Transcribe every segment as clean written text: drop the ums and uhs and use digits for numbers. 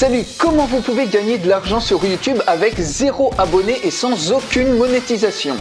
Salut, comment vous pouvez gagner de l'argent sur YouTube avec 0 abonnés et sans aucune monétisation?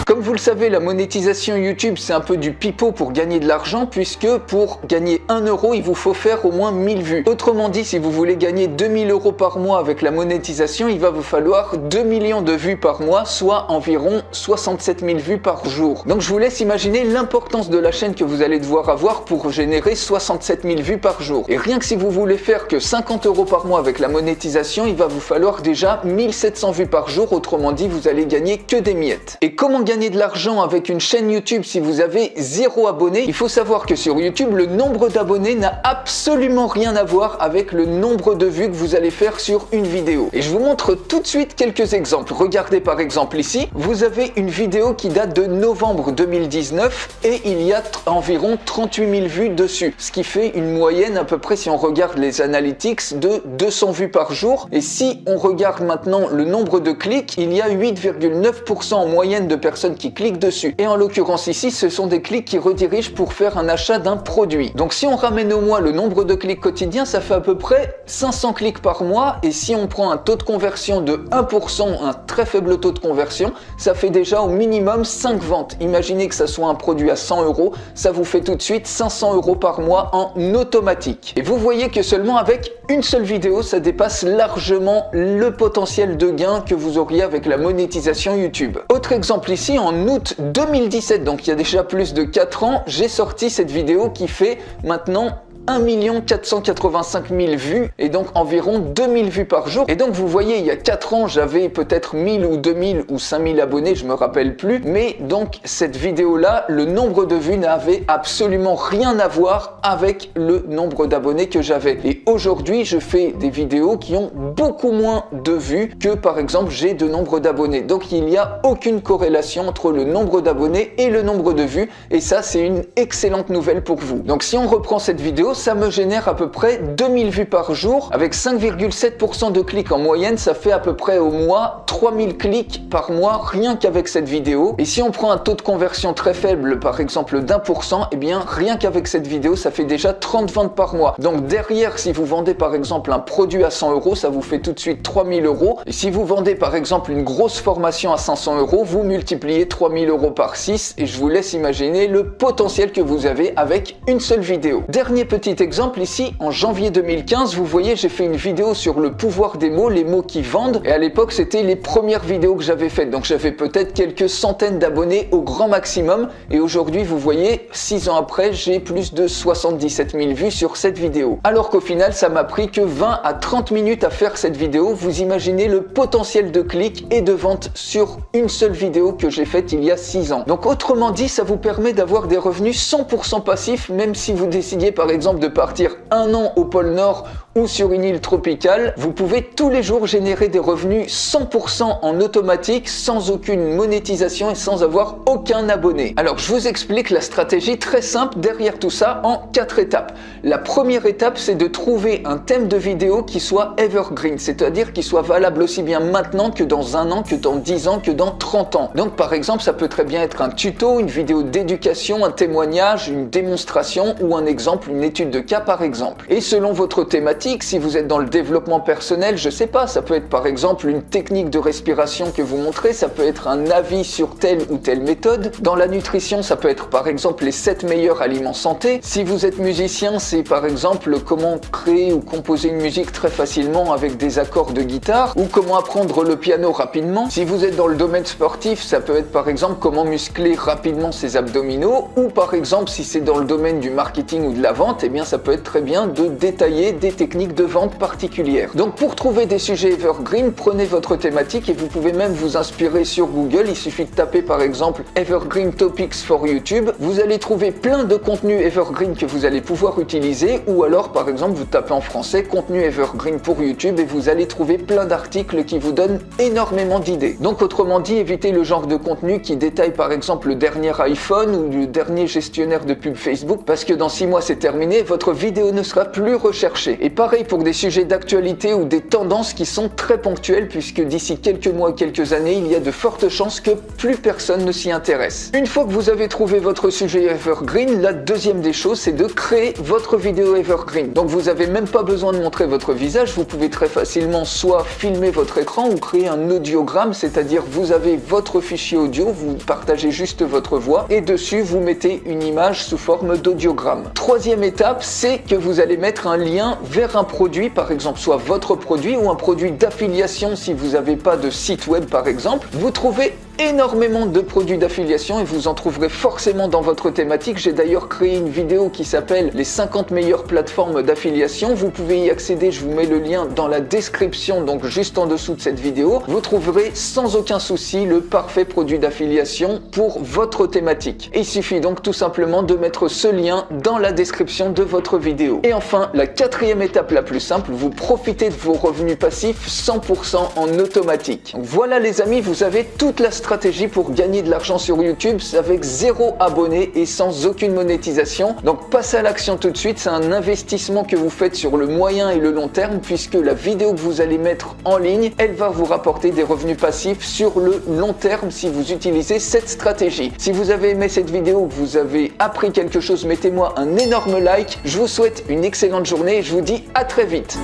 Comme vous le savez, la monétisation YouTube, c'est un peu du pipeau pour gagner de l'argent, puisque pour gagner 1 euro, il vous faut faire au moins 1000 vues. Autrement dit, si vous voulez gagner 2000 euros par mois avec la monétisation, il va vous falloir 2 millions de vues par mois, soit environ 67 000 vues par jour. Donc je vous laisse imaginer l'importance de la chaîne que vous allez devoir avoir pour générer 67 000 vues par jour. Et rien que si vous voulez faire que 50 euros par mois avec la monétisation, il va vous falloir déjà 1700 vues par jour. Autrement dit, vous allez gagner que des miettes. Et comment gagner de l'argent avec une chaîne YouTube si vous avez 0 abonnés? Il faut savoir que sur YouTube, le nombre d'abonnés n'a absolument rien à voir avec le nombre de vues que vous allez faire sur une vidéo. Et je vous montre tout de suite quelques exemples. Regardez par exemple ici, vous avez une vidéo qui date de novembre 2019 et il y a environ 38 000 vues dessus. Ce qui fait une moyenne à peu près, si on regarde les analytics, de 200 vues par jour. Et si on regarde maintenant le nombre de clics, il y a 8,9% en moyenne de personnes qui cliquent dessus. Et en l'occurrence ici, ce sont des clics qui redirigent pour faire un achat d'un produit. Donc si on ramène au mois le nombre de clics quotidiens, ça fait à peu près 500 clics par mois. Et si on prend un taux de conversion de 1%, un très faible taux de conversion, ça fait déjà au minimum 5 ventes. Imaginez que ça soit un produit à 100 euros, ça vous fait tout de suite 500 euros par mois en automatique. Et vous voyez que seulement avec une seule vidéo, ça dépasse largement le potentiel de gain que vous auriez avec la monétisation YouTube. Autre exemple ici, en août 2017, donc il y a déjà plus de 4 ans, j'ai sorti cette vidéo qui fait maintenant 1 485 000 vues et donc environ 2000 vues par jour. Et donc vous voyez, il y a 4 ans, j'avais peut-être 1000 ou 2000 ou 5000 abonnés, je me rappelle plus. Mais donc cette vidéo-là, le nombre de vues n'avait absolument rien à voir avec le nombre d'abonnés que j'avais. Et aujourd'hui, je fais des vidéos qui ont beaucoup moins de vues que par exemple j'ai de nombre d'abonnés. Donc il n'y a aucune corrélation entre le nombre d'abonnés et le nombre de vues. Et ça, c'est une excellente nouvelle pour vous. Donc si on reprend cette vidéo, ça me génère à peu près 2000 vues par jour. Avec 5,7% de clics en moyenne, ça fait à peu près au mois 3000 clics par mois rien qu'avec cette vidéo. Et si on prend un taux de conversion très faible, par exemple d'1%, eh bien rien qu'avec cette vidéo, ça fait déjà 30 ventes par mois. Donc derrière, si vous vendez par exemple un produit à 100 euros, ça vous fait tout de suite 3000 euros. Et si vous vendez par exemple une grosse formation à 500 euros, vous multipliez 3000 euros par 6 et je vous laisse imaginer le potentiel que vous avez avec une seule vidéo. Dernier petit exemple ici, en janvier 2015, vous voyez, j'ai fait une vidéo sur le pouvoir des mots, les mots qui vendent. Et à l'époque, c'était les premières vidéos que j'avais faites. Donc j'avais peut-être quelques centaines d'abonnés au grand maximum. Et aujourd'hui, vous voyez, 6 ans après, j'ai plus de 77 000 vues sur cette vidéo. Alors qu'au final, ça m'a pris que 20 à 30 minutes à faire cette vidéo. Vous imaginez le potentiel de clics et de ventes sur une seule vidéo que j'ai faite il y a 6 ans. Donc autrement dit, ça vous permet d'avoir des revenus 100% passifs, même si vous décidiez par exemple de partir 1 an au pôle Nord ou sur une île tropicale, vous pouvez tous les jours générer des revenus 100% en automatique, sans aucune monétisation et sans avoir aucun abonné. Alors je vous explique la stratégie très simple derrière tout ça en 4 étapes. La première étape, c'est de trouver un thème de vidéo qui soit evergreen, c'est-à-dire qui soit valable aussi bien maintenant que dans 1 an, que dans 10 ans, que dans 30 ans. Donc par exemple, ça peut très bien être un tuto, une vidéo d'éducation, un témoignage, une démonstration ou un exemple, une étude de cas par exemple. Et selon votre thématique, si vous êtes dans le développement personnel, je sais pas, ça peut être par exemple une technique de respiration que vous montrez, ça peut être un avis sur telle ou telle méthode. Dans la nutrition, ça peut être par exemple les 7 meilleurs aliments santé. Si vous êtes musicien, c'est par exemple comment créer ou composer une musique très facilement avec des accords de guitare ou comment apprendre le piano rapidement. Si vous êtes dans le domaine sportif, ça peut être par exemple comment muscler rapidement ses abdominaux ou par exemple si c'est dans le domaine du marketing ou de la vente, eh bien ça peut être très bien de détailler des techniques de vente particulières. Donc pour trouver des sujets evergreen, prenez votre thématique et vous pouvez même vous inspirer sur Google. Il suffit de taper par exemple Evergreen Topics for YouTube. Vous allez trouver plein de contenus evergreen que vous allez pouvoir utiliser, ou alors par exemple vous tapez en français contenu evergreen pour YouTube et vous allez trouver plein d'articles qui vous donnent énormément d'idées. Donc autrement dit, évitez le genre de contenu qui détaille par exemple le dernier iPhone ou le dernier gestionnaire de pub Facebook, parce que dans 6 mois c'est terminé, votre vidéo ne sera plus recherchée. Et Pareil pour des sujets d'actualité ou des tendances qui sont très ponctuelles puisque d'ici quelques mois, quelques années, il y a de fortes chances que plus personne ne s'y intéresse. Une fois que vous avez trouvé votre sujet evergreen, la deuxième des choses, c'est de créer votre vidéo evergreen. Donc vous n'avez même pas besoin de montrer votre visage, vous pouvez très facilement soit filmer votre écran ou créer un audiogramme, c'est-à-dire vous avez votre fichier audio, vous partagez juste votre voix et dessus vous mettez une image sous forme d'audiogramme. Troisième étape, c'est que vous allez mettre un lien vers un produit, par exemple soit votre produit ou un produit d'affiliation si vous n'avez pas de site web par exemple. Vous trouvez énormément de produits d'affiliation et vous en trouverez forcément dans votre thématique. J'ai d'ailleurs créé une vidéo qui s'appelle les 50 meilleures plateformes d'affiliation. Vous pouvez y accéder, je vous mets le lien dans la description, donc juste en dessous de cette vidéo. Vous trouverez sans aucun souci le parfait produit d'affiliation pour votre thématique. Et il suffit donc tout simplement de mettre ce lien dans la description de votre vidéo. Et enfin, la quatrième étape la plus simple, vous profitez de vos revenus passifs 100% en automatique. Donc voilà les amis, vous avez toute la stratégie pour gagner de l'argent sur YouTube avec 0 abonnés et sans aucune monétisation. Donc passez à l'action tout de suite, c'est un investissement que vous faites sur le moyen et le long terme puisque la vidéo que vous allez mettre en ligne, elle va vous rapporter des revenus passifs sur le long terme si vous utilisez cette stratégie. Si vous avez aimé cette vidéo, que vous avez appris quelque chose, mettez-moi un énorme like. Je vous souhaite une excellente journée et je vous dis à très vite.